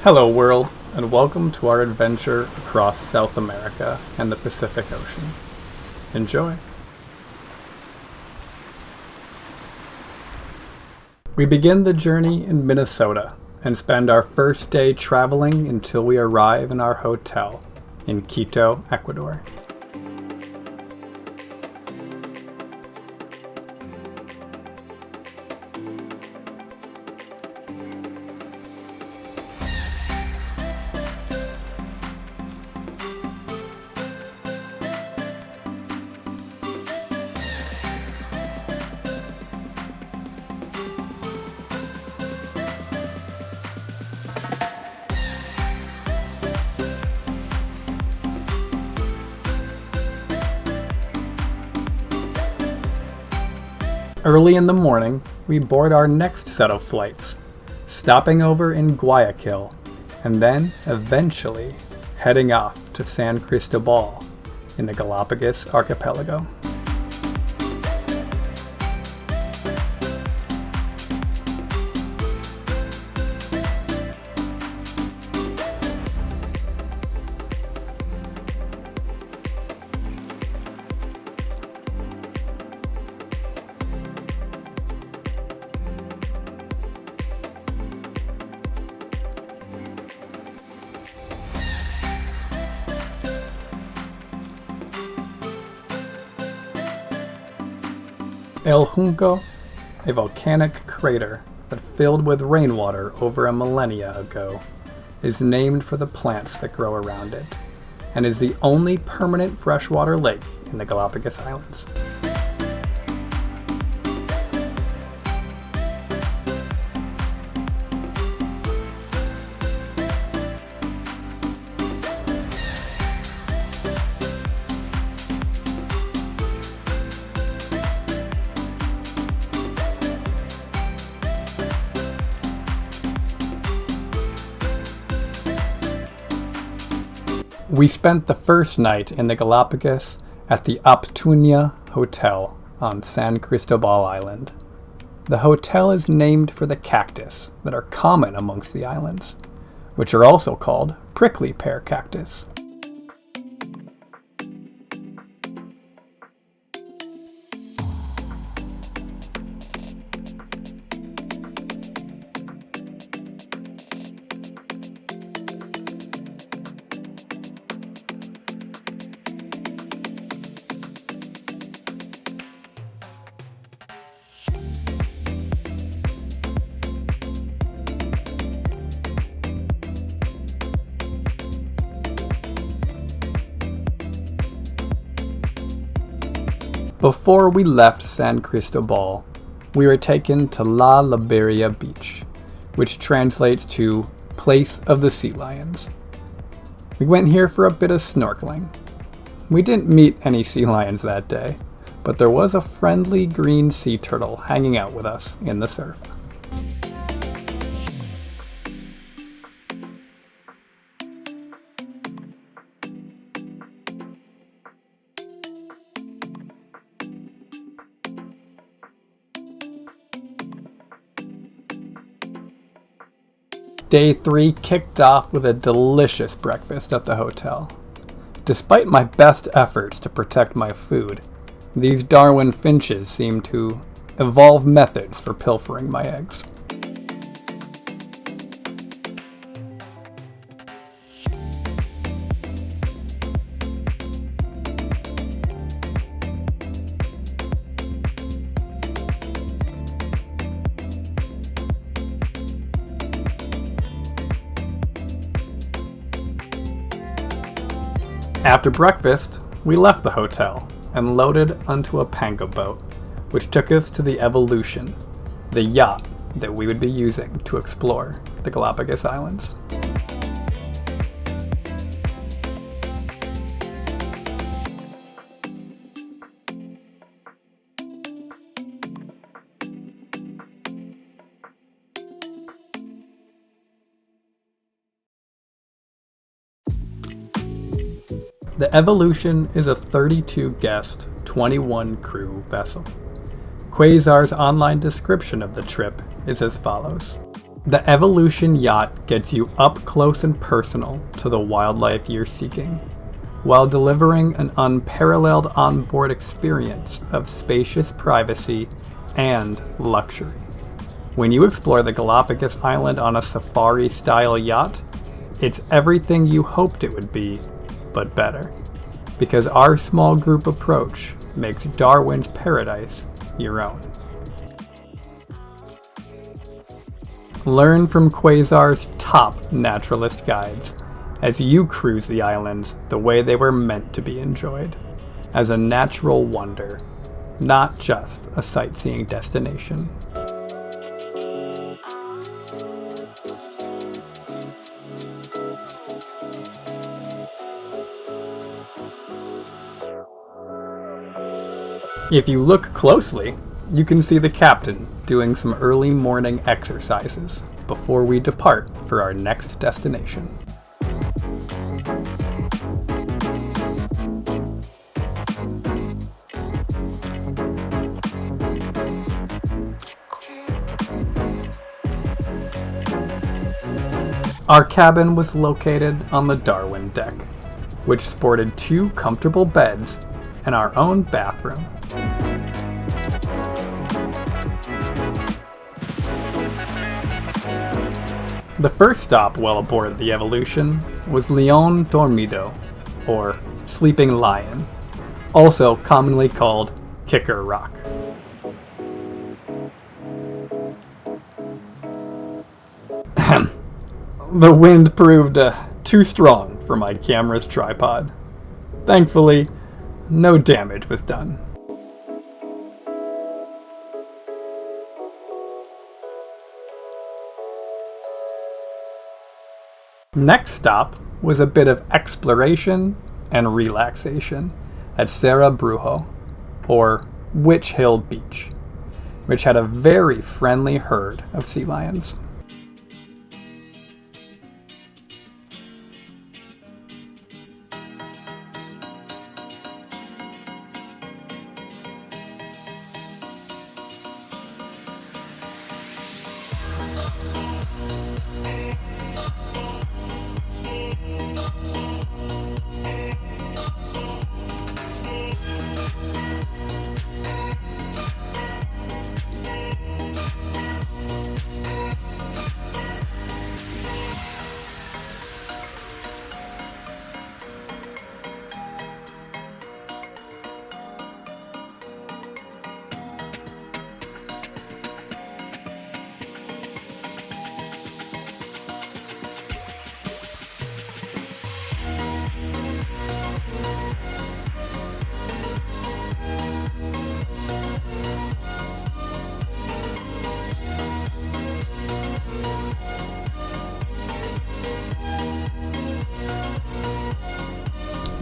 Hello world, and welcome to our adventure across South America and the Pacific Ocean. Enjoy! We begin the journey in Minnesota and spend our first day traveling until we arrive in our hotel in Quito, Ecuador. Early in the morning, we board our next set of flights, stopping over in Guayaquil, and then eventually heading off to San Cristobal in the Galapagos archipelago. El Junco, a volcanic crater that filled with rainwater over a millennia ago, is named for the plants that grow around it, and is the only permanent freshwater lake in the Galapagos Islands. We spent the first night in the Galapagos at the Aptunia Hotel on San Cristobal Island. The hotel is named for the cactus that are common amongst the islands, which are also called prickly pear cactus. Before we left San Cristobal, we were taken to La Liberia Beach, which translates to Place of the Sea Lions. We went here for a bit of snorkeling. We didn't meet any sea lions that day, but there was a friendly green sea turtle hanging out with us in the surf. Day 3 kicked off with a delicious breakfast at the hotel. Despite my best efforts to protect my food, these Darwin finches seem to evolve methods for pilfering my eggs. After breakfast, we left the hotel and loaded onto a pango boat, which took us to the Evolution, the yacht that we would be using to explore the Galapagos Islands. The Evolution is a 32-guest, 21-crew vessel. Quasar's online description of the trip is as follows. The Evolution yacht gets you up close and personal to the wildlife you're seeking, while delivering an unparalleled onboard experience of spacious privacy and luxury. When you explore the Galapagos Island on a safari-style yacht, it's everything you hoped it would be, but better. Because our small group approach makes Darwin's paradise your own. Learn from Quasar's top naturalist guides as you cruise the islands the way they were meant to be enjoyed, as a natural wonder, not just a sightseeing destination. If you look closely, you can see the captain doing some early morning exercises before we depart for our next destination. Our cabin was located on the Darwin deck, which sported 2 comfortable beds and our own bathroom. The first stop while aboard the Evolution was León Dormido, or Sleeping Lion, also commonly called Kicker Rock. The wind proved too strong for my camera's tripod. Thankfully, no damage was done. Next stop was a bit of exploration and relaxation at Serra Brujo, or Witch Hill Beach, which had a very friendly herd of sea lions.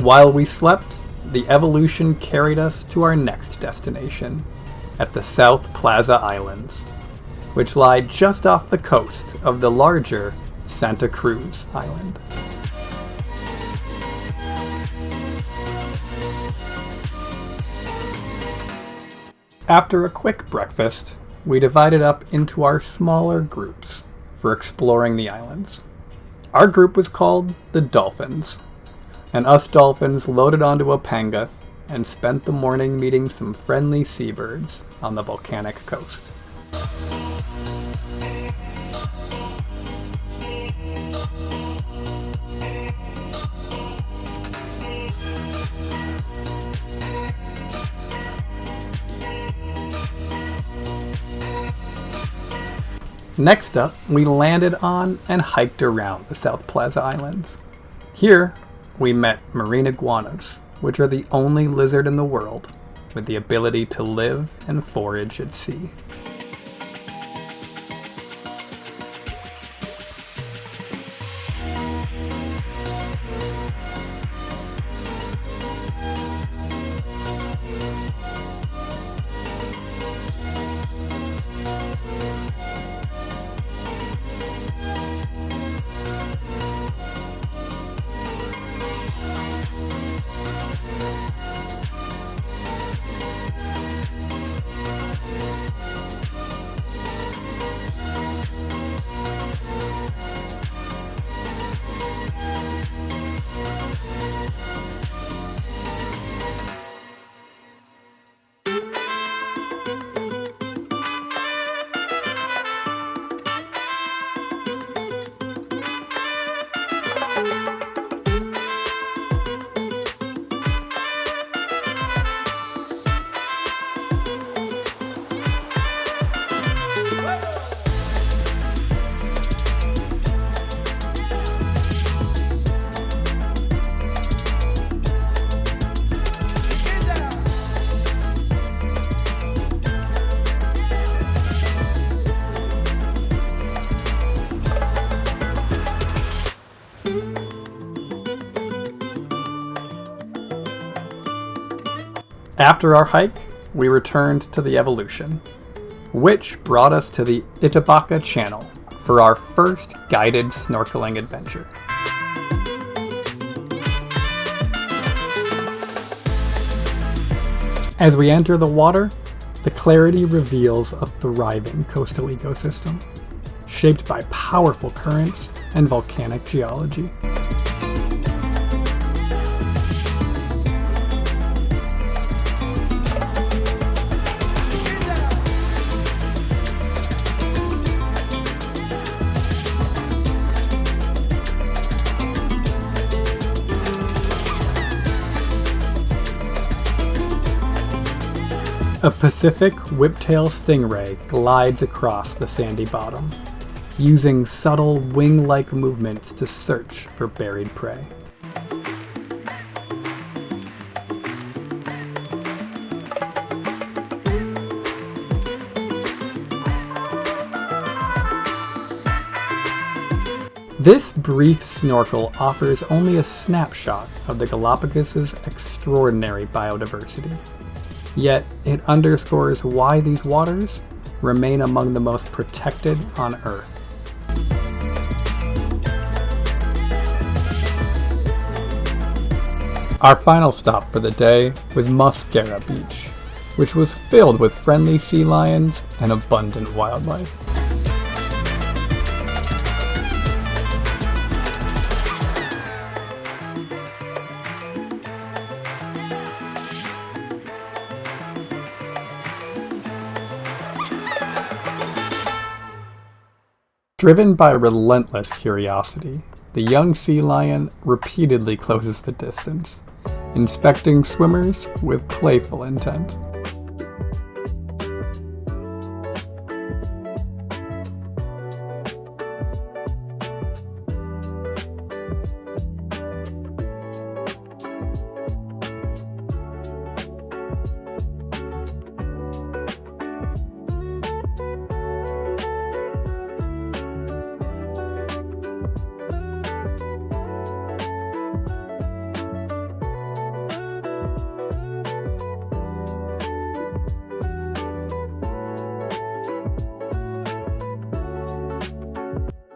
While we slept, the Evolution carried us to our next destination, at the South Plaza Islands, which lie just off the coast of the larger Santa Cruz Island. After a quick breakfast, we divided up into our smaller groups for exploring the islands. Our group was called the Dolphins, and us dolphins loaded onto a panga and spent the morning meeting some friendly seabirds on the volcanic coast. Next up, we landed on and hiked around the South Plaza Islands. Here, we met marine iguanas, which are the only lizard in the world with the ability to live and forage at sea. After our hike, we returned to the Evolution, which brought us to the Itabaca Channel for our first guided snorkeling adventure. As we enter the water, the clarity reveals a thriving coastal ecosystem, shaped by powerful currents and volcanic geology. A Pacific whiptail stingray glides across the sandy bottom, using subtle wing-like movements to search for buried prey. This brief snorkel offers only a snapshot of the Galapagos' extraordinary biodiversity. Yet, it underscores why these waters remain among the most protected on Earth. Our final stop for the day was Mosquera Beach, which was filled with friendly sea lions and abundant wildlife. Driven by relentless curiosity, the young sea lion repeatedly closes the distance, inspecting swimmers with playful intent.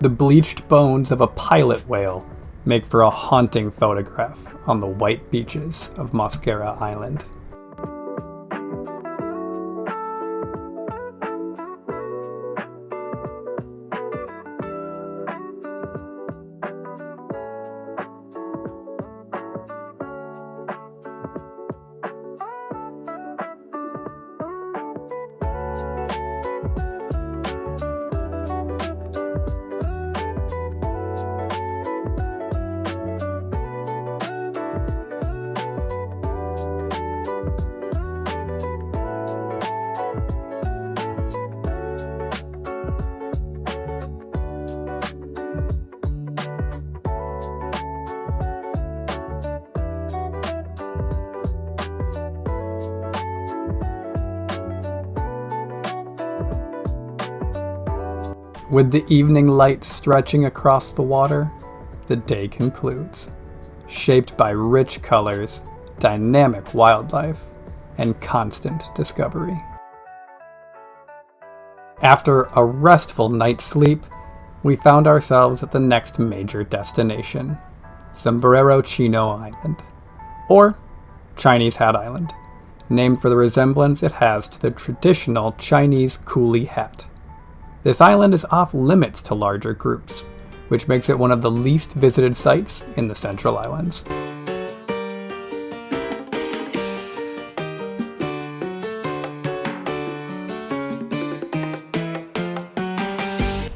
The bleached bones of a pilot whale make for a haunting photograph on the white beaches of Mosquera Island. With the evening light stretching across the water, the day concludes, shaped by rich colors, dynamic wildlife, and constant discovery. After a restful night's sleep, we found ourselves at the next major destination, Sombrero Chino Island, or Chinese Hat Island, named for the resemblance it has to the traditional Chinese coolie hat. This island is off limits to larger groups, which makes it one of the least visited sites in the Central Islands.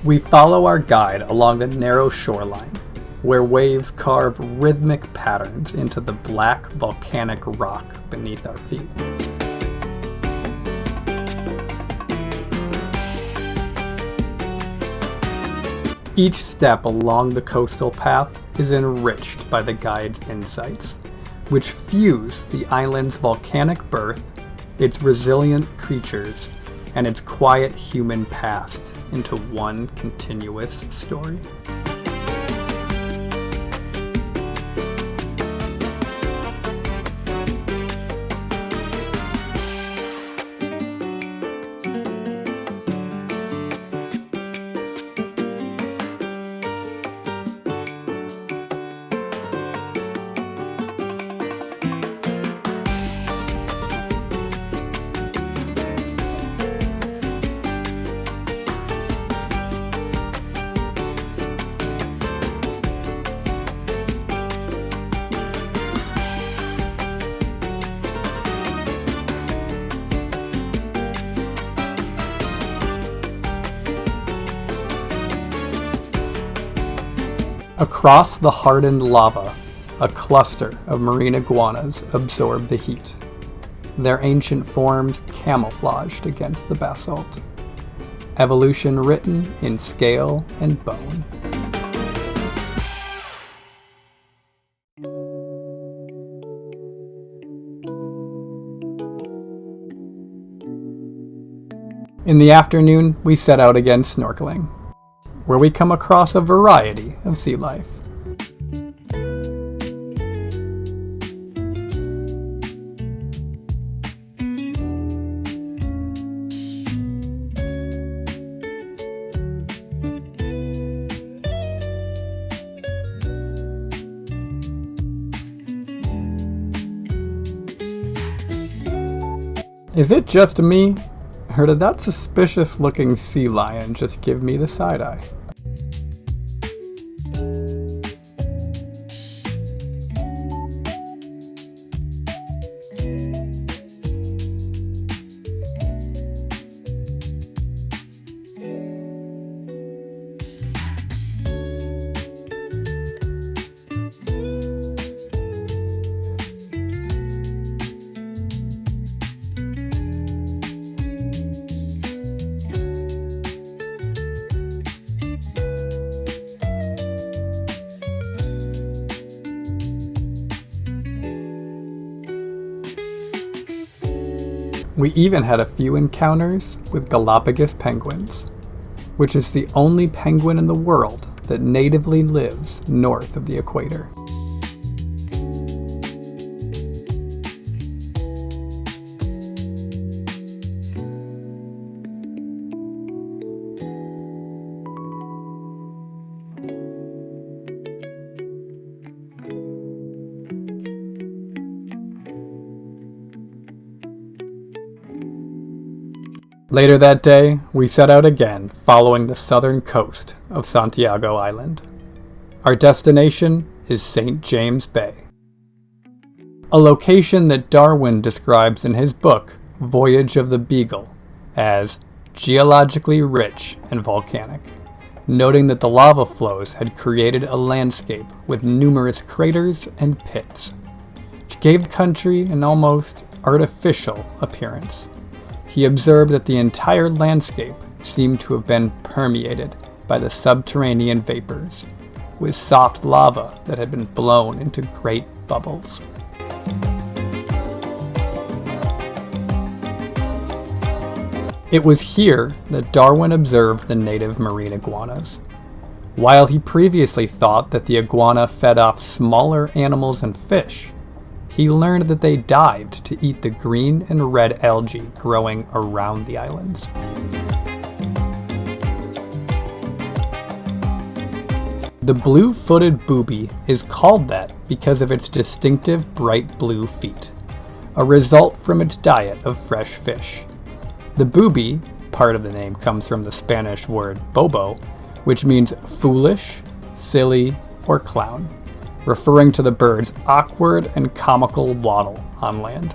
We follow our guide along the narrow shoreline, where waves carve rhythmic patterns into the black volcanic rock beneath our feet. Each step along the coastal path is enriched by the guide's insights, which fuse the island's volcanic birth, its resilient creatures, and its quiet human past into one continuous story. Across the hardened lava, a cluster of marine iguanas absorb the heat, their ancient forms camouflaged against the basalt. Evolution written in scale and bone. In the afternoon, we set out again snorkeling, where we come across a variety of sea life. Is it just me, or did that suspicious-looking sea lion just give me the side-eye? We even had a few encounters with Galapagos penguins, which is the only penguin in the world that natively lives north of the equator. Later that day, we set out again, following the southern coast of Santiago Island. Our destination is St. James Bay, a location that Darwin describes in his book, Voyage of the Beagle, as geologically rich and volcanic, noting that the lava flows had created a landscape with numerous craters and pits, which gave the country an almost artificial appearance. He observed that the entire landscape seemed to have been permeated by the subterranean vapors, with soft lava that had been blown into great bubbles. It was here that Darwin observed the native marine iguanas. While he previously thought that the iguana fed off smaller animals and fish, he learned that they dived to eat the green and red algae growing around the islands. The blue-footed booby is called that because of its distinctive bright blue feet, a result from its diet of fresh fish. The booby, part of the name comes from the Spanish word bobo, which means foolish, silly, or clown, referring to the bird's awkward and comical waddle on land.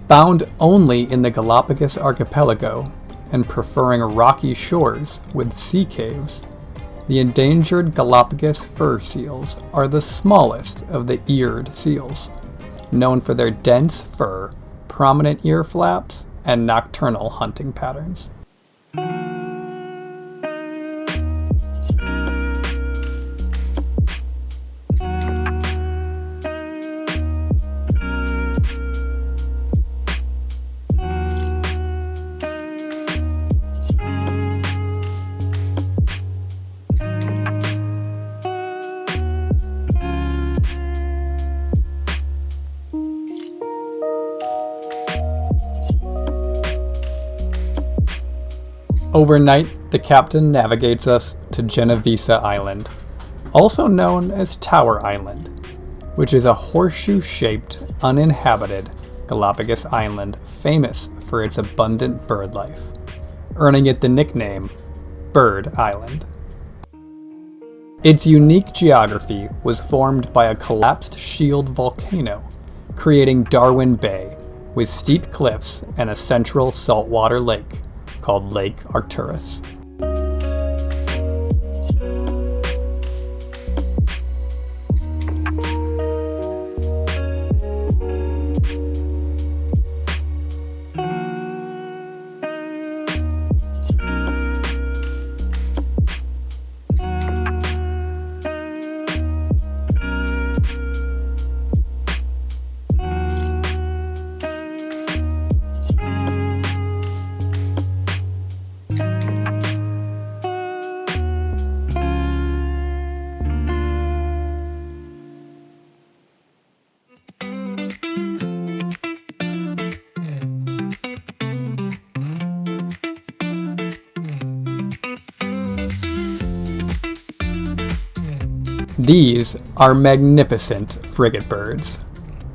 Found only in the Galapagos archipelago and preferring rocky shores with sea caves, the endangered Galapagos fur seals are the smallest of the eared seals, known for their dense fur, prominent ear flaps, and nocturnal hunting patterns. Overnight, the captain navigates us to Genovesa Island, also known as Tower Island, which is a horseshoe-shaped, uninhabited Galapagos island famous for its abundant bird life, earning it the nickname Bird Island. Its unique geography was formed by a collapsed shield volcano, creating Darwin Bay, with steep cliffs and a central saltwater lake called Lake Arcturus. These are magnificent frigate birds,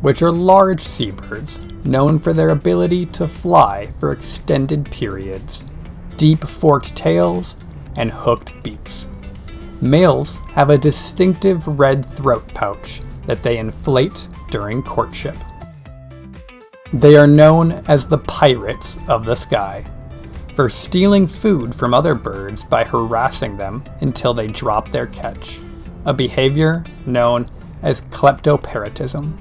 which are large seabirds known for their ability to fly for extended periods, deep forked tails, and hooked beaks. Males have a distinctive red throat pouch that they inflate during courtship. They are known as the pirates of the sky, for stealing food from other birds by harassing them until they drop their catch, a behavior known as kleptoparrotism.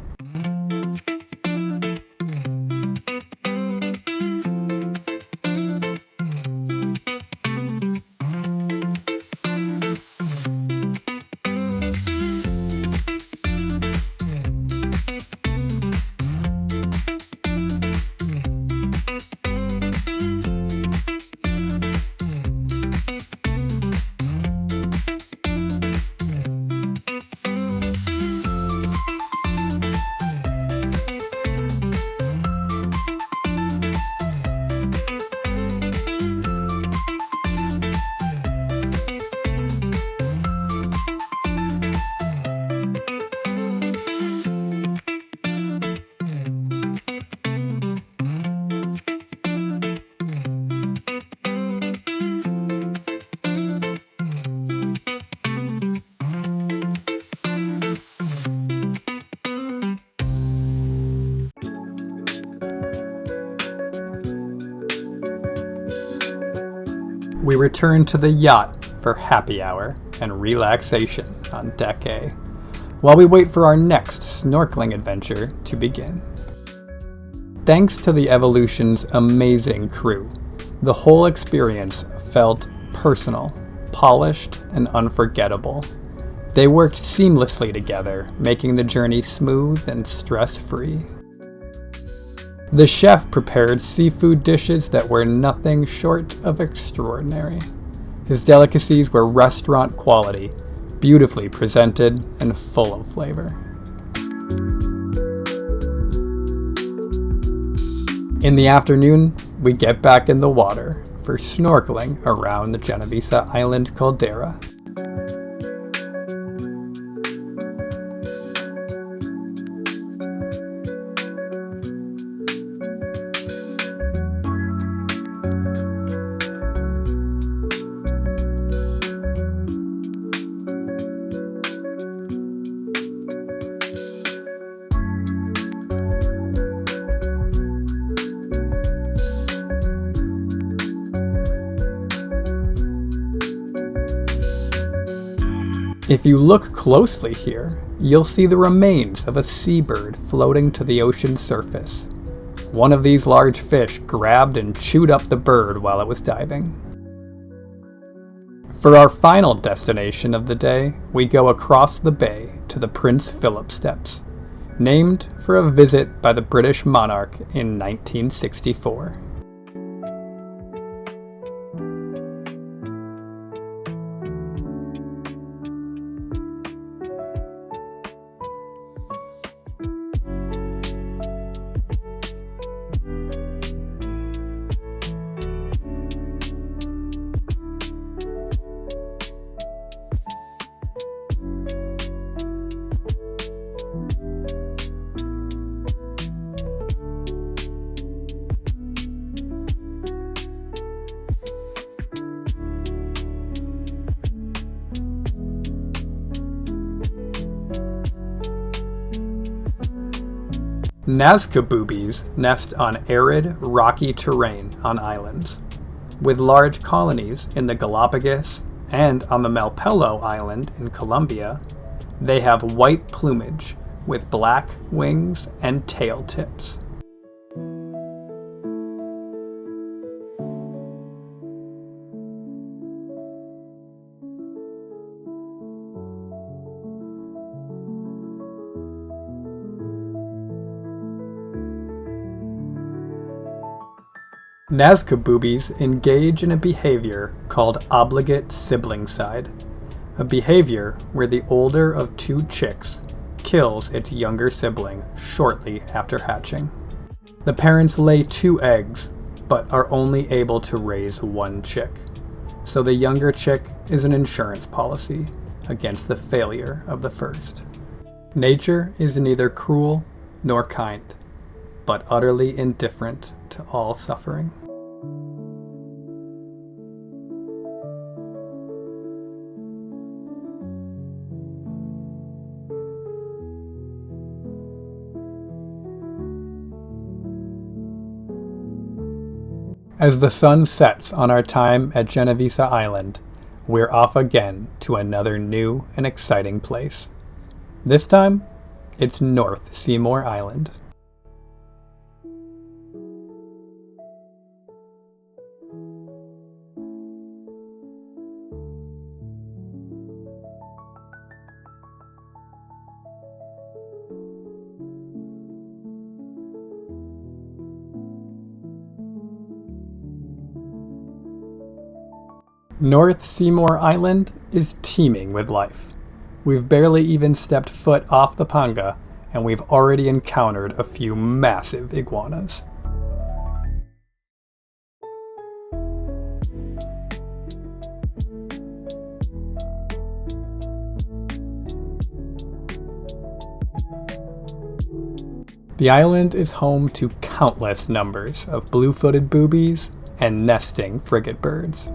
We return to the yacht for happy hour and relaxation on Deck A, while we wait for our next snorkeling adventure to begin. Thanks to the Evolution's amazing crew, the whole experience felt personal, polished, and unforgettable. They worked seamlessly together, making the journey smooth and stress-free. The chef prepared seafood dishes that were nothing short of extraordinary. His delicacies were restaurant quality, beautifully presented and full of flavor. In the afternoon, we get back in the water for snorkeling around the Genovesa Island caldera. If you look closely here, you'll see the remains of a seabird floating to the ocean surface. One of these large fish grabbed and chewed up the bird while it was diving. For our final destination of the day, we go across the bay to the Prince Philip Steps, named for a visit by the British monarch in 1964. Nazca boobies nest on arid, rocky terrain on islands. With large colonies in the Galapagos and on the Malpelo Island in Colombia, they have white plumage with black wings and tail tips. Nazca boobies engage in a behavior called obligate siblingside, a behavior where the older of two chicks kills its younger sibling shortly after hatching. The parents lay 2 eggs, but are only able to raise 1 chick, so the younger chick is an insurance policy against the failure of the first. Nature is neither cruel nor kind, but utterly indifferent to all suffering. As the sun sets on our time at Genovesa Island, we're off again to another new and exciting place. This time, it's North Seymour Island. North Seymour Island is teeming with life. We've barely even stepped foot off the panga, and we've already encountered a few massive iguanas. The island is home to countless numbers of blue-footed boobies and nesting frigate birds.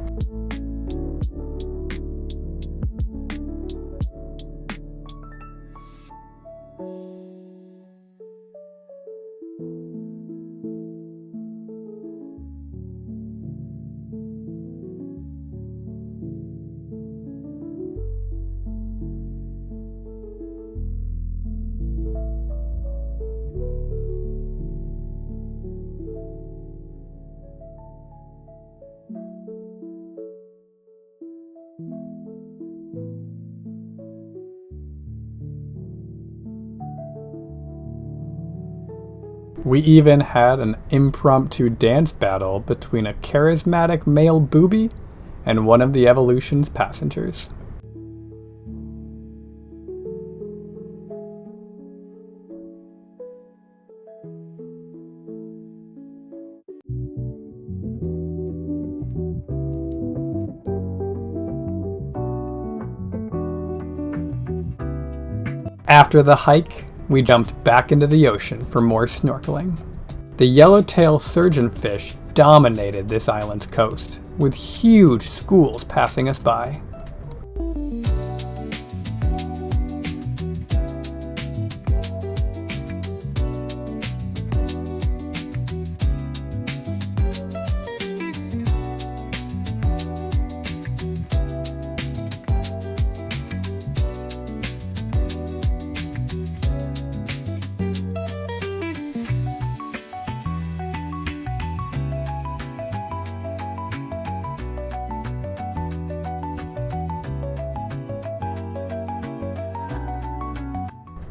We even had an impromptu dance battle between a charismatic male booby and one of the Evolution's passengers. After the hike, we jumped back into the ocean for more snorkeling. The yellowtail surgeonfish dominated this island's coast, with huge schools passing us by.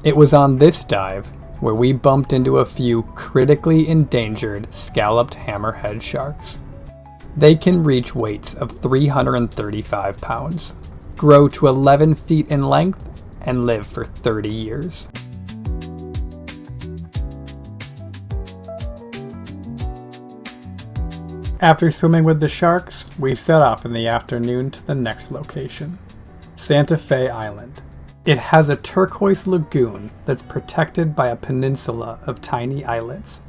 It was on this dive where we bumped into a few critically endangered scalloped hammerhead sharks. They can reach weights of 335 pounds, grow to 11 feet in length, and live for 30 years. After swimming with the sharks, we set off in the afternoon to the next location, Santa Fe Island. It has a turquoise lagoon that's protected by a peninsula of tiny islets,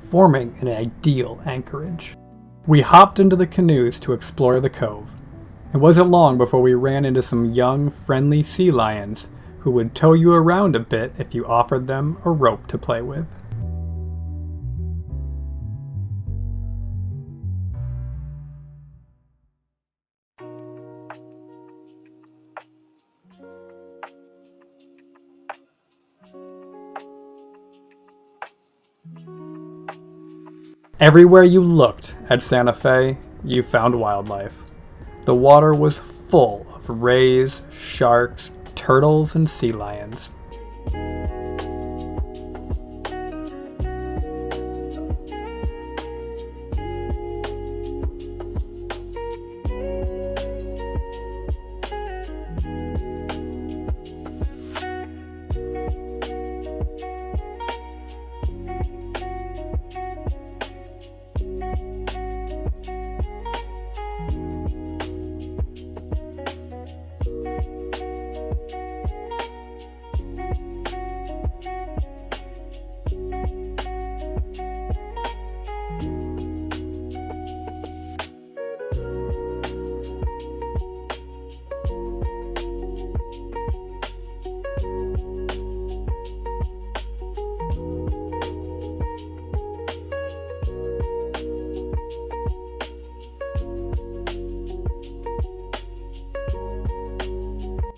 forming an ideal anchorage. We hopped into the canoes to explore the cove. It wasn't long before we ran into some young, friendly sea lions who would tow you around a bit if you offered them a rope to play with. Everywhere you looked at Santa Fe, you found wildlife. The water was full of rays, sharks, turtles, and sea lions.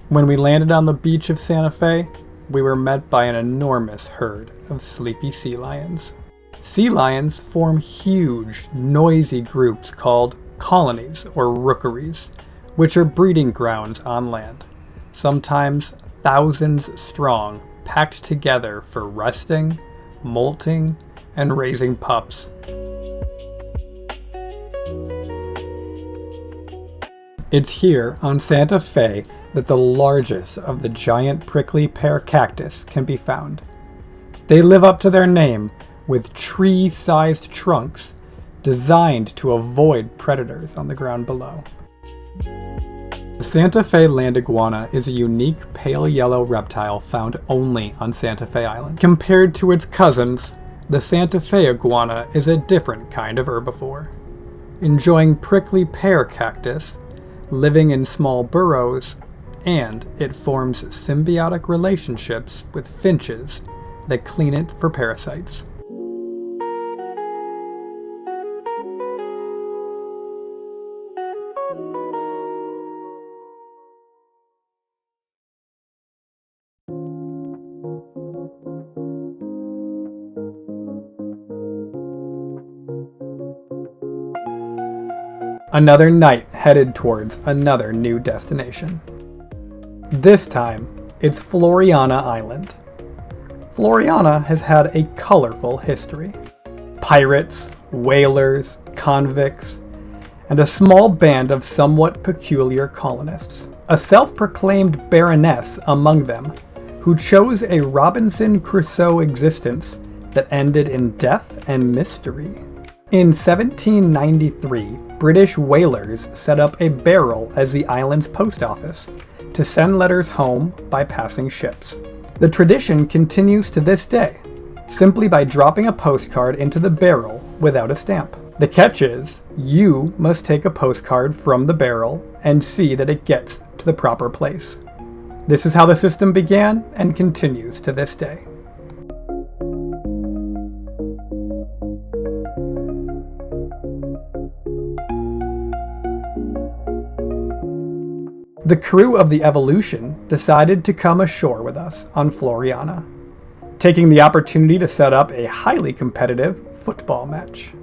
When we landed on the beach of Santa Fe, we were met by an enormous herd of sleepy sea lions. Sea lions form huge, noisy groups called colonies or rookeries, which are breeding grounds on land, sometimes thousands strong, packed together for resting, molting, and raising pups. It's here on Santa Fe that the largest of the giant prickly pear cactus can be found. They live up to their name with tree-sized trunks designed to avoid predators on the ground below. The Santa Fe land iguana is a unique pale yellow reptile found only on Santa Fe Island. Compared to its cousins, the Santa Fe iguana is a different kind of herbivore, enjoying prickly pear cactus, living in small burrows, and it forms symbiotic relationships with finches that clean it for parasites. Another night headed towards another new destination. This time, it's Floriana Island. Floriana has had a colorful history. Pirates, whalers, convicts, and a small band of somewhat peculiar colonists. A self-proclaimed baroness among them, who chose a Robinson Crusoe existence that ended in death and mystery. In 1793, British whalers set up a barrel as the island's post office to send letters home by passing ships. The tradition continues to this day, simply by dropping a postcard into the barrel without a stamp. The catch is, you must take a postcard from the barrel and see that it gets to the proper place. This is how the system began and continues to this day. The crew of the Evolution decided to come ashore with us on Floriana, taking the opportunity to set up a highly competitive football match.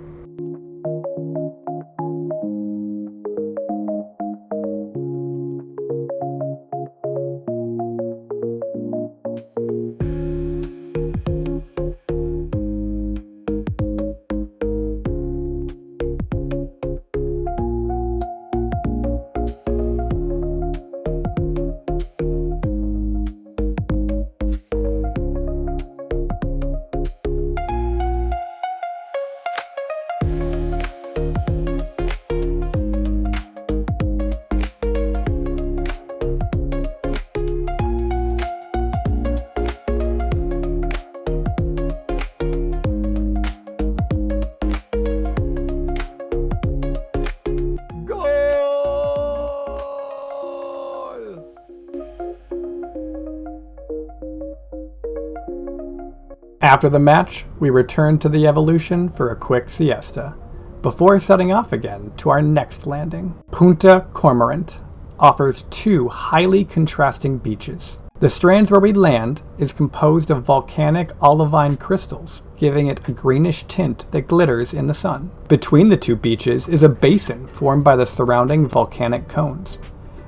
After the match, we returned to the Evolution for a quick siesta, before setting off again to our next landing. Punta Cormorant offers two highly contrasting beaches. The strands where we land is composed of volcanic olivine crystals, giving it a greenish tint that glitters in the sun. Between the two beaches is a basin formed by the surrounding volcanic cones.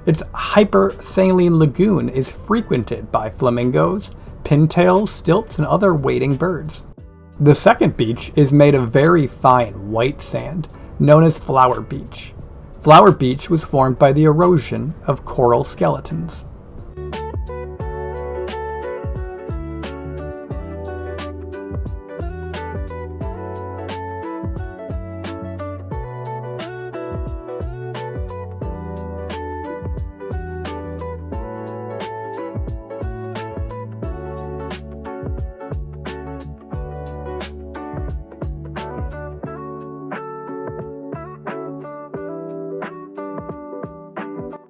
Its hypersaline lagoon is frequented by flamingos, pintails, stilts, and other wading birds. The second beach is made of very fine white sand, known as Flower Beach. Flower Beach was formed by the erosion of coral skeletons.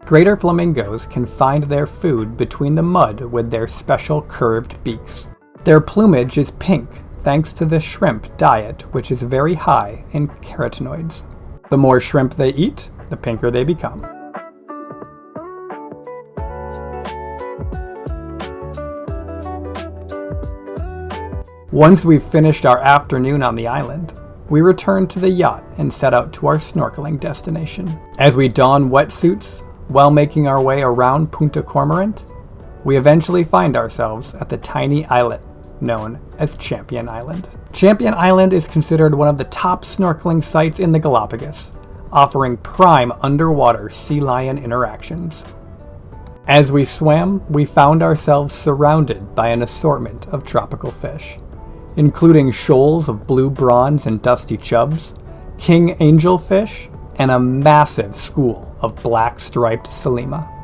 Greater flamingos can find their food between the mud with their special curved beaks. Their plumage is pink thanks to the shrimp diet, which is very high in carotenoids. The more shrimp they eat, the pinker they become. Once we've finished our afternoon on the island, we return to the yacht and set out to our snorkeling destination. As we don wetsuits, while making our way around Punta Cormorant, we eventually find ourselves at the tiny islet known as Champion Island. Champion Island is considered one of the top snorkeling sites in the Galapagos, offering prime underwater sea lion interactions. As we swam, we found ourselves surrounded by an assortment of tropical fish, including shoals of blue bronze and dusty chubs, king angelfish, and a massive school of black-striped salima.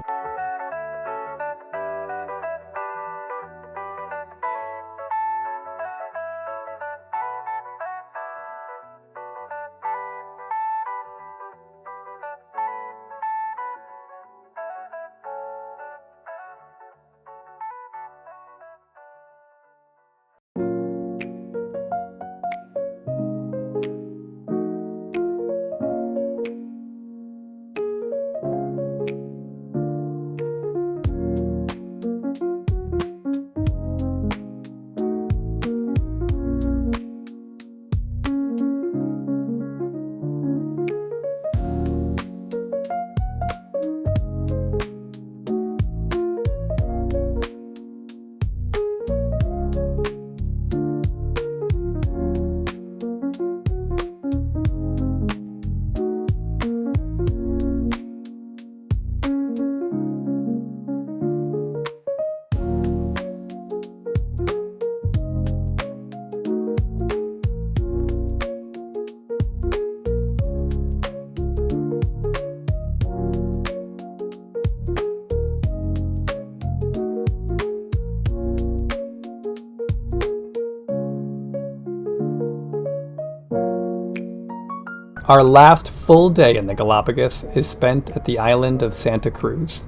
Our last full day in the Galapagos is spent at the island of Santa Cruz,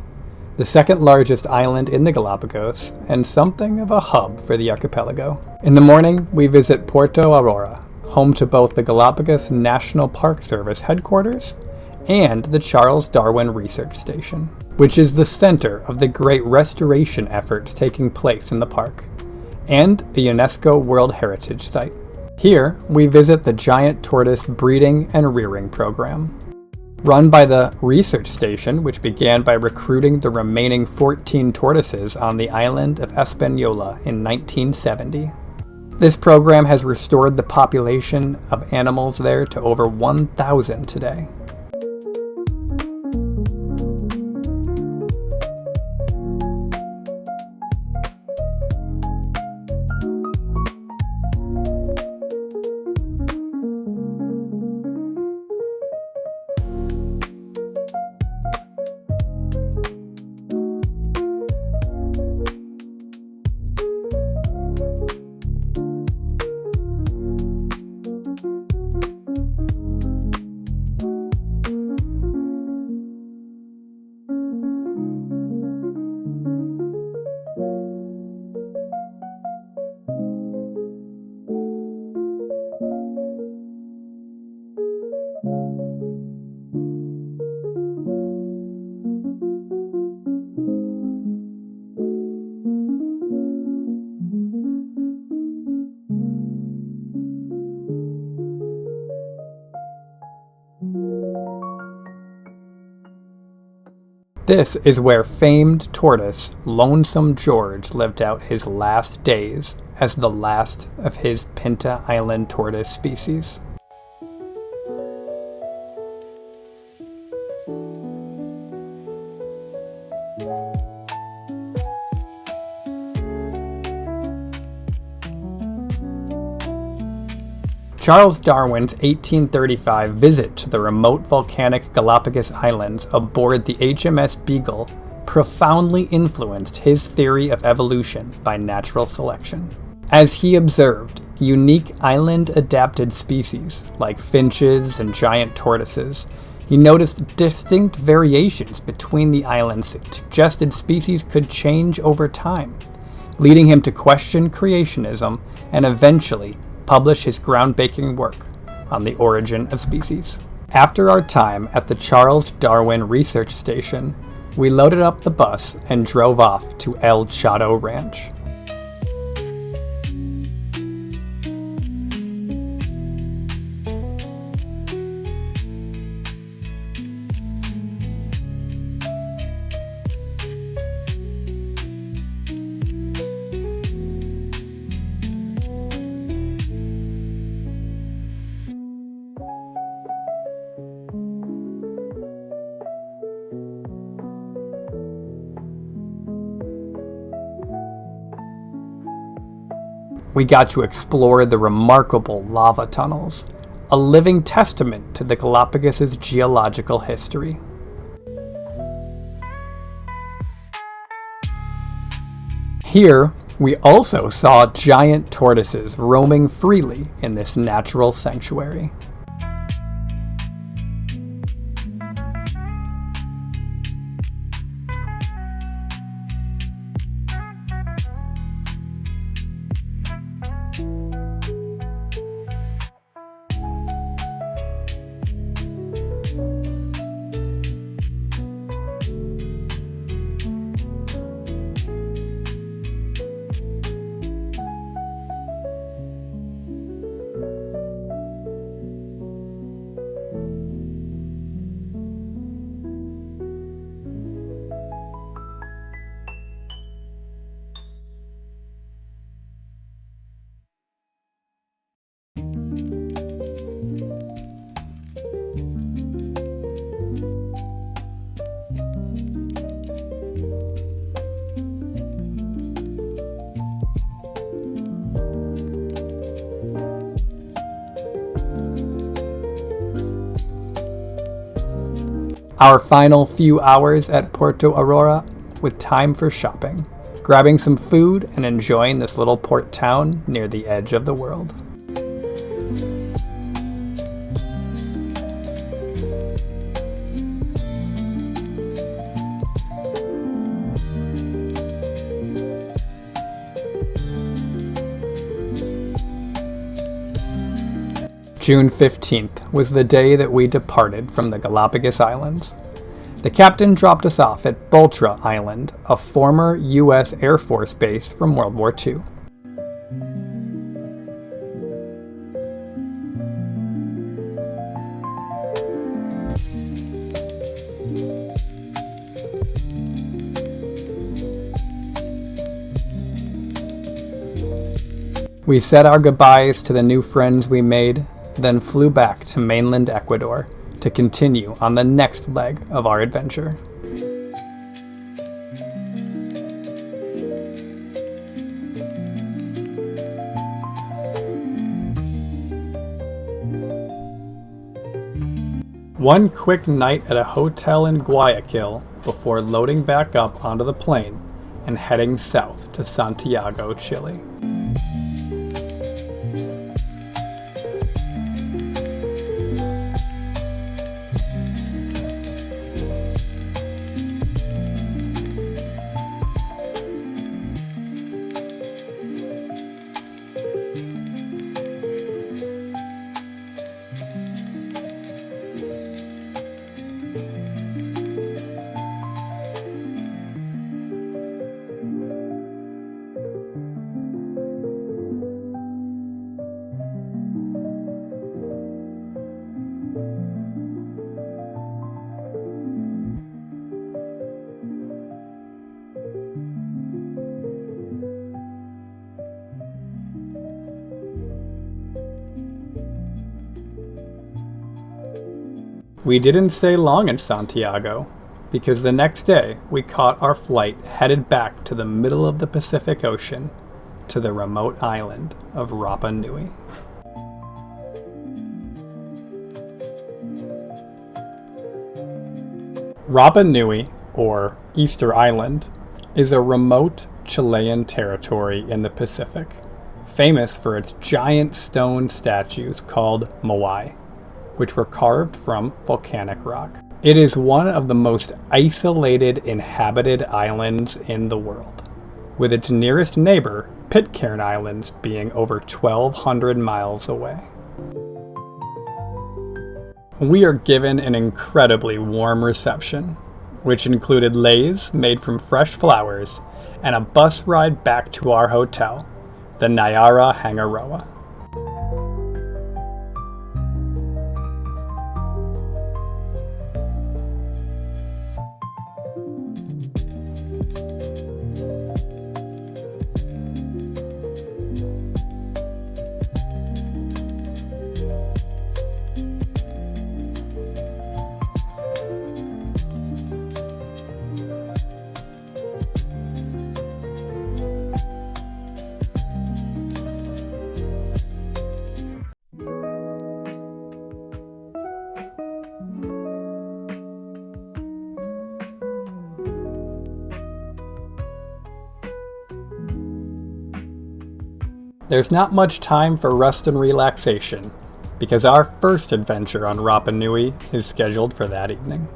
the second largest island in the Galapagos and something of a hub for the archipelago. In the morning, we visit Puerto Aurora, home to both the Galapagos National Park Service headquarters and the Charles Darwin Research Station, which is the center of the great restoration efforts taking place in the park, and a UNESCO World Heritage Site. Here, we visit the giant tortoise breeding and rearing program. Run by the research station, which began by recruiting the remaining 14 tortoises on the island of Hispaniola in 1970. This program has restored the population of animals there to over 1,000 today. This is where famed tortoise Lonesome George lived out his last days as the last of his Pinta Island tortoise species. Charles Darwin's 1835 visit to the remote volcanic Galapagos Islands aboard the HMS Beagle profoundly influenced his theory of evolution by natural selection. As he observed unique island-adapted species like finches and giant tortoises, he noticed distinct variations between the islands that suggested species could change over time, leading him to question creationism and eventually publish his groundbreaking work on the origin of species. After our time at the Charles Darwin Research Station, we loaded up the bus and drove off to El Chato Ranch. We got to explore the remarkable lava tunnels, a living testament to the Galapagos' geological history. Here, we also saw giant tortoises roaming freely in this natural sanctuary. Our final few hours at Puerto Aurora with time for shopping, grabbing some food and enjoying this little port town near the edge of the world. June 15th was the day that we departed from the Galapagos Islands. The captain dropped us off at Baltra Island, a former U.S. Air Force base from World War II. We said our goodbyes to the new friends we made, then flew back to mainland Ecuador to continue on the next leg of our adventure. One quick night at a hotel in Guayaquil before loading back up onto the plane and heading south to Santiago, Chile. We didn't stay long in Santiago, because the next day we caught our flight headed back to the middle of the Pacific Ocean, to the remote island of Rapa Nui. Rapa Nui, or Easter Island, is a remote Chilean territory in the Pacific, famous for its giant stone statues called moai, which were carved from volcanic rock. It is one of the most isolated inhabited islands in the world, with its nearest neighbor, Pitcairn Islands, being over 1,200 miles away. We are given an incredibly warm reception, which included leis made from fresh flowers and a bus ride back to our hotel, the Nayara Hangaroa. There's not much time for rest and relaxation, because our first adventure on Rapa Nui is scheduled for that evening.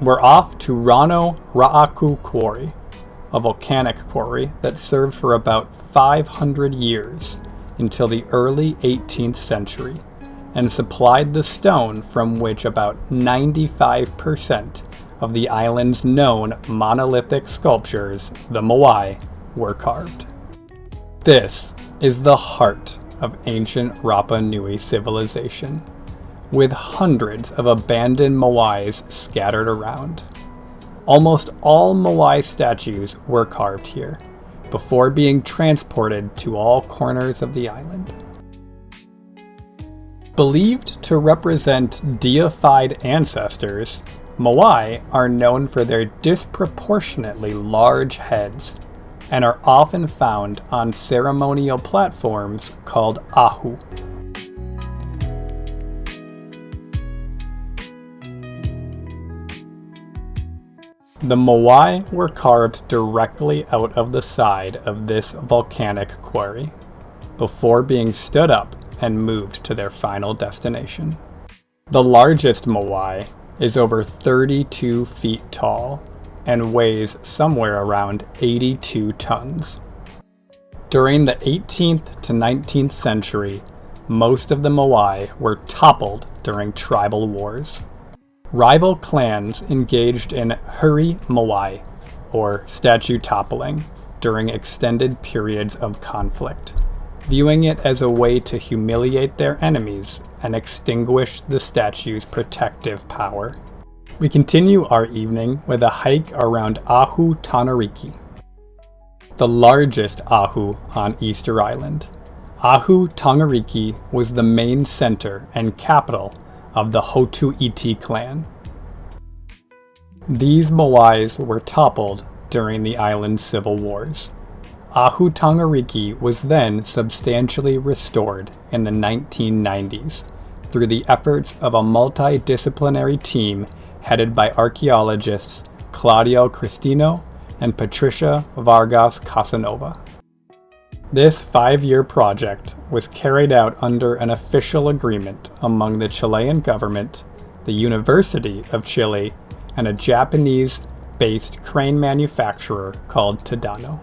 We're off to Rano Ra'aku Quarry, a volcanic quarry that served for about 500 years until the early 18th century, and supplied the stone from which about 95% of the island's known monolithic sculptures, the moai, were carved. This is the heart of ancient Rapa Nui civilization, with hundreds of abandoned moais scattered around. Almost all moai statues were carved here, before being transported to all corners of the island. Believed to represent deified ancestors, moai are known for their disproportionately large heads, and are often found on ceremonial platforms called ahu. The moai were carved directly out of the side of this volcanic quarry, before being stood up and moved to their final destination. The largest moai is over 32 feet tall, and weighs somewhere around 82 tons. During the 18th to 19th century, most of the moai were toppled during tribal wars. Rival clans engaged in huri moai, or statue toppling, during extended periods of conflict, viewing it as a way to humiliate their enemies and extinguish the statue's protective power. We continue our evening with a hike around Ahu Tanariki, the largest ahu on Easter Island. Ahu Tanariki was the main center and capital of the Hotu-Iti clan. These moais were toppled during the island's civil wars. Ahu Tanariki was then substantially restored in the 1990s through the efforts of a multidisciplinary team headed by archaeologists Claudio Cristino and Patricia Vargas Casanova. This 5-year project was carried out under an official agreement among the Chilean government, the University of Chile, and a Japanese-based crane manufacturer called Tadano.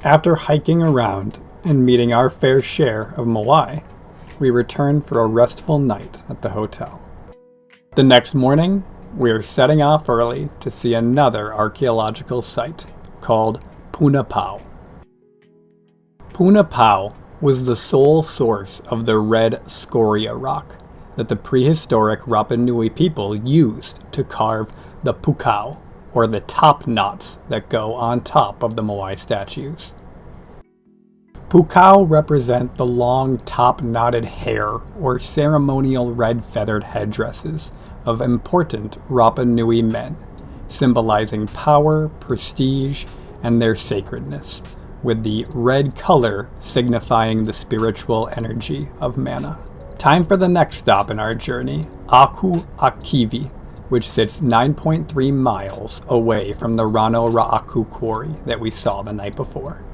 After hiking around and meeting our fair share of moai, we returned for a restful night at the hotel. The next morning, we're setting off early to see another archaeological site called Punapau. Punapau was the sole source of the red scoria rock that the prehistoric Rapa Nui people used to carve the pukau, or the top knots that go on top of the Moai statues. Pukau represent the long top-knotted hair or ceremonial red feathered headdresses of important Rapa Nui men, symbolizing power, prestige, and their sacredness, with the red color signifying the spiritual energy of mana. Time for the next stop in our journey, Aku Akivi, which sits 9.3 miles away from the Rano Ra'aku quarry that we saw the night before.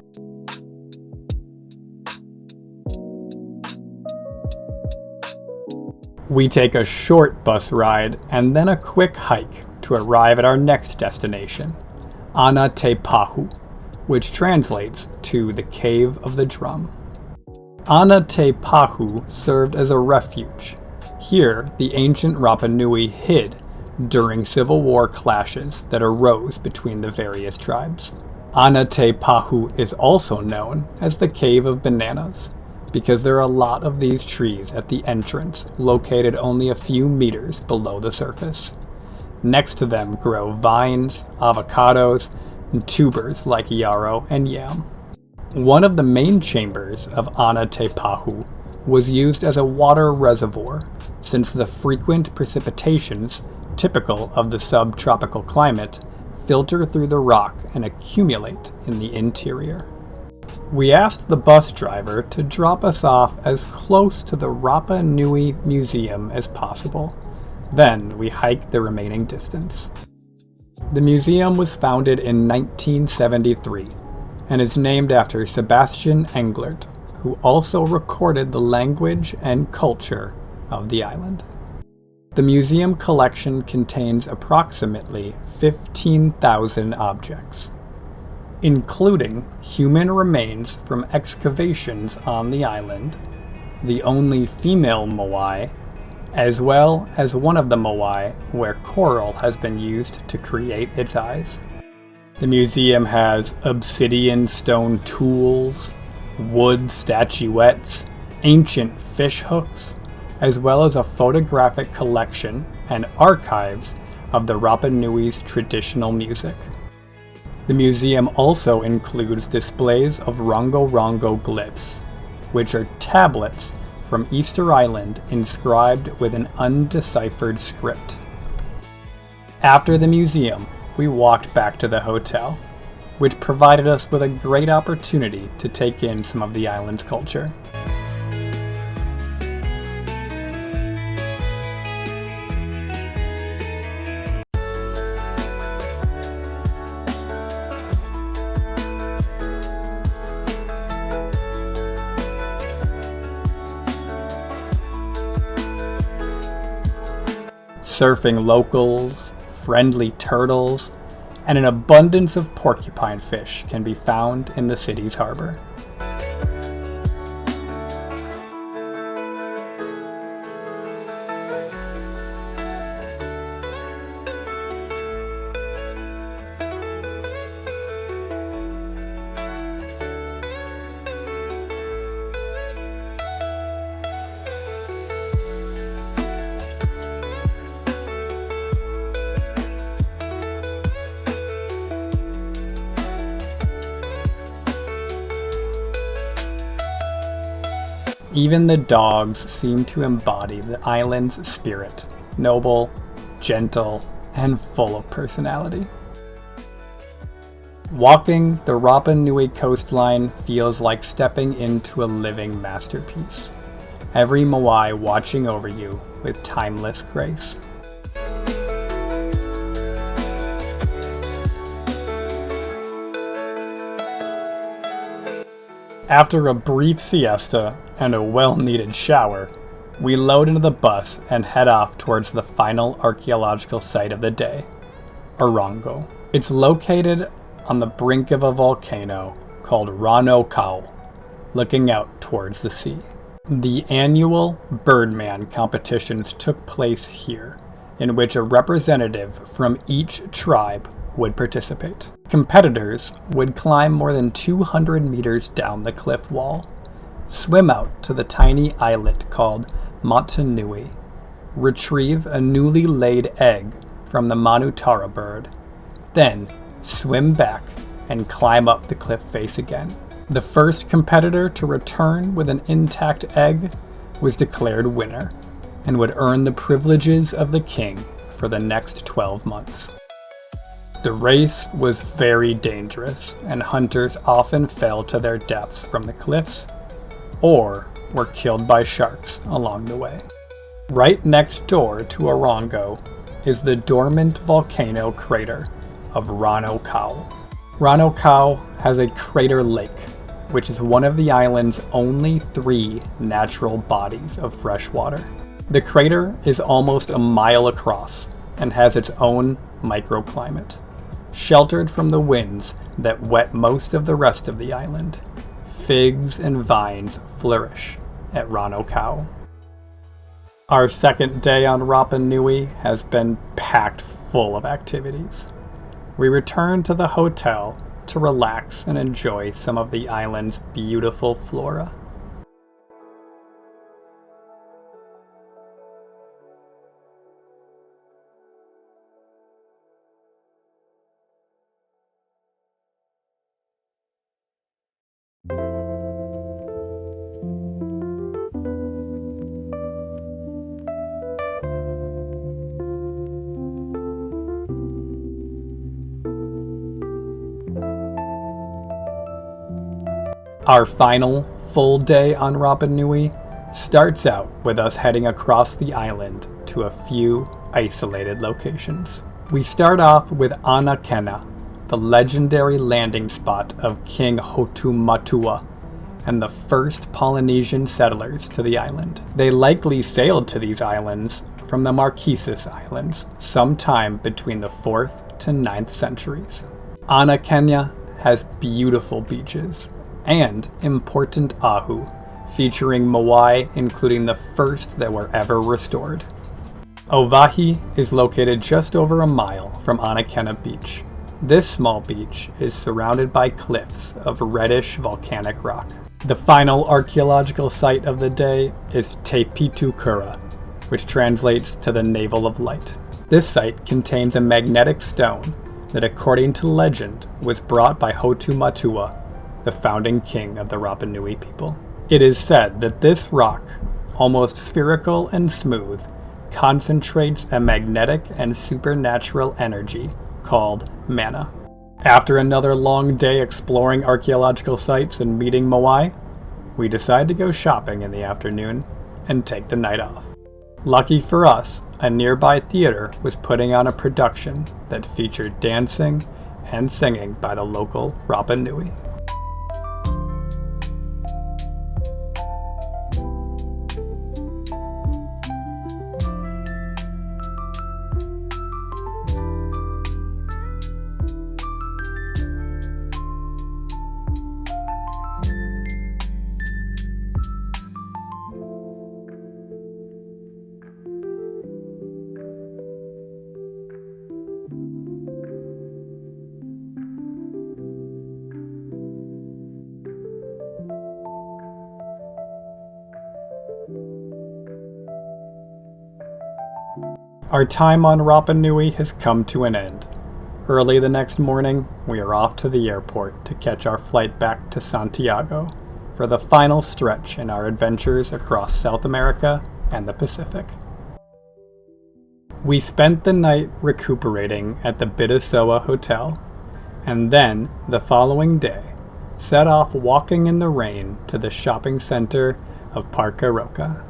We take a short bus ride and then a quick hike to arrive at our next destination, Ana Te Pahu, which translates to the Cave of the Drum. Ana Te Pahu served as a refuge. Here, the ancient Rapa Nui hid during civil war clashes that arose between the various tribes. Ana Te Pahu is also known as the Cave of Bananas, because there are a lot of these trees at the entrance, located only a few meters below the surface. Next to them grow vines, avocados, and tubers like yarrow and yam. One of the main chambers of Ana Te Pahu was used as a water reservoir, since the frequent precipitations, typical of the subtropical climate, filter through the rock and accumulate in the interior. We asked the bus driver to drop us off as close to the Rapa Nui Museum as possible. Then we hiked the remaining distance. The museum was founded in 1973 and is named after Sebastian Englert, who also recorded the language and culture of the island. The museum collection contains approximately 15,000 objects, including human remains from excavations on the island, the only female Moai, as well as one of the Moai where coral has been used to create its eyes. The museum has obsidian stone tools, wood statuettes, ancient fish hooks, as well as a photographic collection and archives of the Rapa Nui's traditional music. The museum also includes displays of Rongo Rongo glyphs, which are tablets from Easter Island inscribed with an undeciphered script. After the museum, we walked back to the hotel, which provided us with a great opportunity to take in some of the island's culture. Surfing locals, friendly turtles, and an abundance of porcupine fish can be found in the city's harbor. Even the dogs seem to embody the island's spirit, noble, gentle, and full of personality. Walking the Rapa Nui coastline feels like stepping into a living masterpiece, every Moai watching over you with timeless grace. After a brief siesta and a well-needed shower, we load into the bus and head off towards the final archaeological site of the day, Orongo. It's located on the brink of a volcano called Rano Kau, looking out towards the sea. The annual Birdman competitions took place here, in which a representative from each tribe would participate. Competitors would climb more than 200 meters down the cliff wall, swim out to the tiny islet called Montanui, retrieve a newly laid egg from the Manutara bird, then swim back and climb up the cliff face again. The first competitor to return with an intact egg was declared winner and would earn the privileges of the king for the next 12 months. The race was very dangerous, and hunters often fell to their deaths from the cliffs or were killed by sharks along the way. Right next door to Orongo is the dormant volcano crater of Rano Kau. Rano Kau has a crater lake, which is one of the island's only 3 natural bodies of fresh water. The crater is almost a mile across and has its own microclimate, sheltered from the winds that wet most of the rest of the island. Figs and vines flourish at Rano Kau. Our second day on Rapa Nui has been packed full of activities. We return to the hotel to relax and enjoy some of the island's beautiful flora. Our final full day on Rapa Nui starts out with us heading across the island to a few isolated locations. We start off with Anakena, the legendary landing spot of King Hotumatua and the first Polynesian settlers to the island. They likely sailed to these islands from the Marquesas Islands sometime between the 4th to 9th centuries. Anakena has beautiful beaches and important ahu, featuring moai including the first that were ever restored. Ovahi is located just over a mile from Anakena Beach. This small beach is surrounded by cliffs of reddish volcanic rock. The final archaeological site of the day is Te Pitu Kura, which translates to the Navel of Light. This site contains a magnetic stone that, according to legend, was brought by Hotumatua, the founding king of the Rapa Nui people. It is said that this rock, almost spherical and smooth, concentrates a magnetic and supernatural energy called mana. After another long day exploring archaeological sites and meeting moai, we decide to go shopping in the afternoon and take the night off. Lucky for us, a nearby theater was putting on a production that featured dancing and singing by the local Rapa Nui. Our time on Rapa Nui has come to an end. Early the next morning, we are off to the airport to catch our flight back to Santiago for the final stretch in our adventures across South America and the Pacific. We spent the night recuperating at the Bidassoa Hotel, and then, the following day, set off walking in the rain to the shopping center of Parque Roca.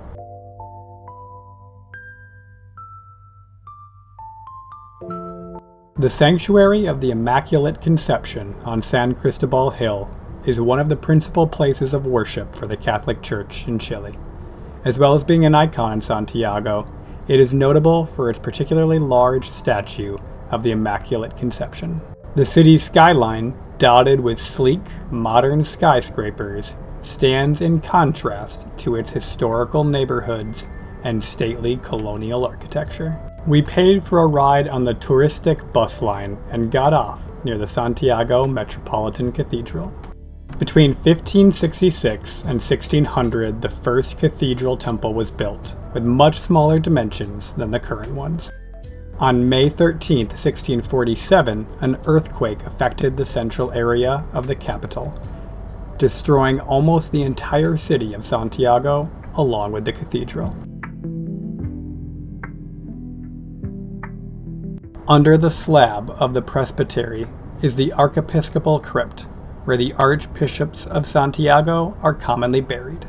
The Sanctuary of the Immaculate Conception on San Cristobal Hill is one of the principal places of worship for the Catholic Church in Chile. As well as being an icon in Santiago, it is notable for its particularly large statue of the Immaculate Conception. The city's skyline, dotted with sleek, modern skyscrapers, stands in contrast to its historical neighborhoods and stately colonial architecture. We paid for a ride on the touristic bus line and got off near the Santiago Metropolitan Cathedral. Between 1566 and 1600, the first cathedral temple was built, with much smaller dimensions than the current ones. On May 13, 1647, an earthquake affected the central area of the capital, destroying almost the entire city of Santiago along with the cathedral. Under the slab of the presbytery is the archiepiscopal crypt, where the archbishops of Santiago are commonly buried.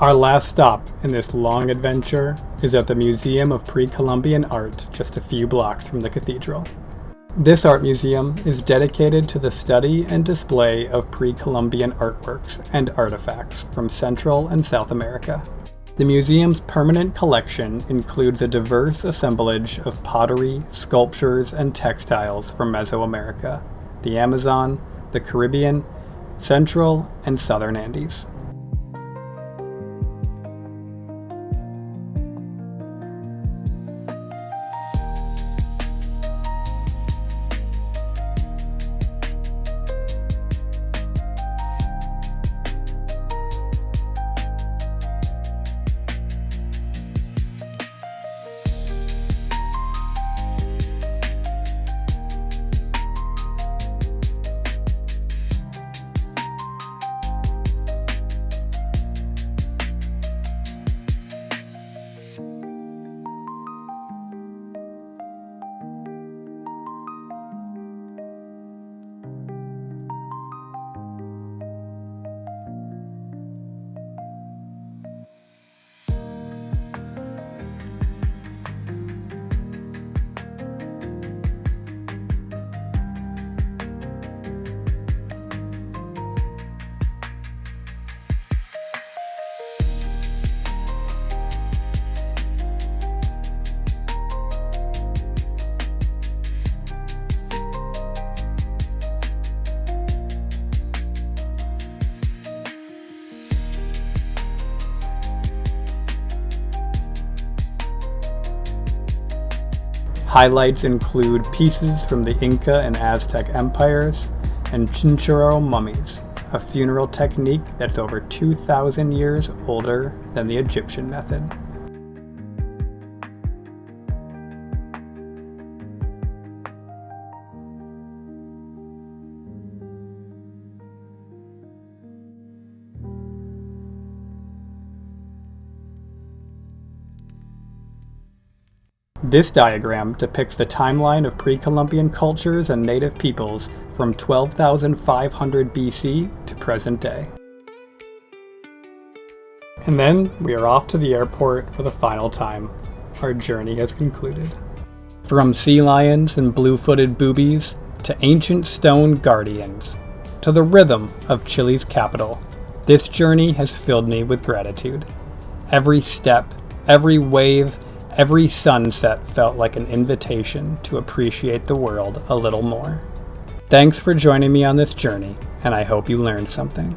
Our last stop in this long adventure is at the Museum of Pre-Columbian Art, just a few blocks from the cathedral. This art museum is dedicated to the study and display of pre-Columbian artworks and artifacts from Central and South America. The museum's permanent collection includes a diverse assemblage of pottery, sculptures, and textiles from Mesoamerica, the Amazon, the Caribbean, Central, and Southern Andes. Highlights include pieces from the Inca and Aztec empires and chinchorro mummies, a funeral technique that's over 2,000 years older than the Egyptian method. This diagram depicts the timeline of pre-Columbian cultures and native peoples from 12,500 BC to present day. And then we are off to the airport for the final time. Our journey has concluded. From sea lions and blue-footed boobies to ancient stone guardians, to the rhythm of Chile's capital, this journey has filled me with gratitude. Every step, every wave, every sunset felt like an invitation to appreciate the world a little more. Thanks for joining me on this journey, and I hope you learned something.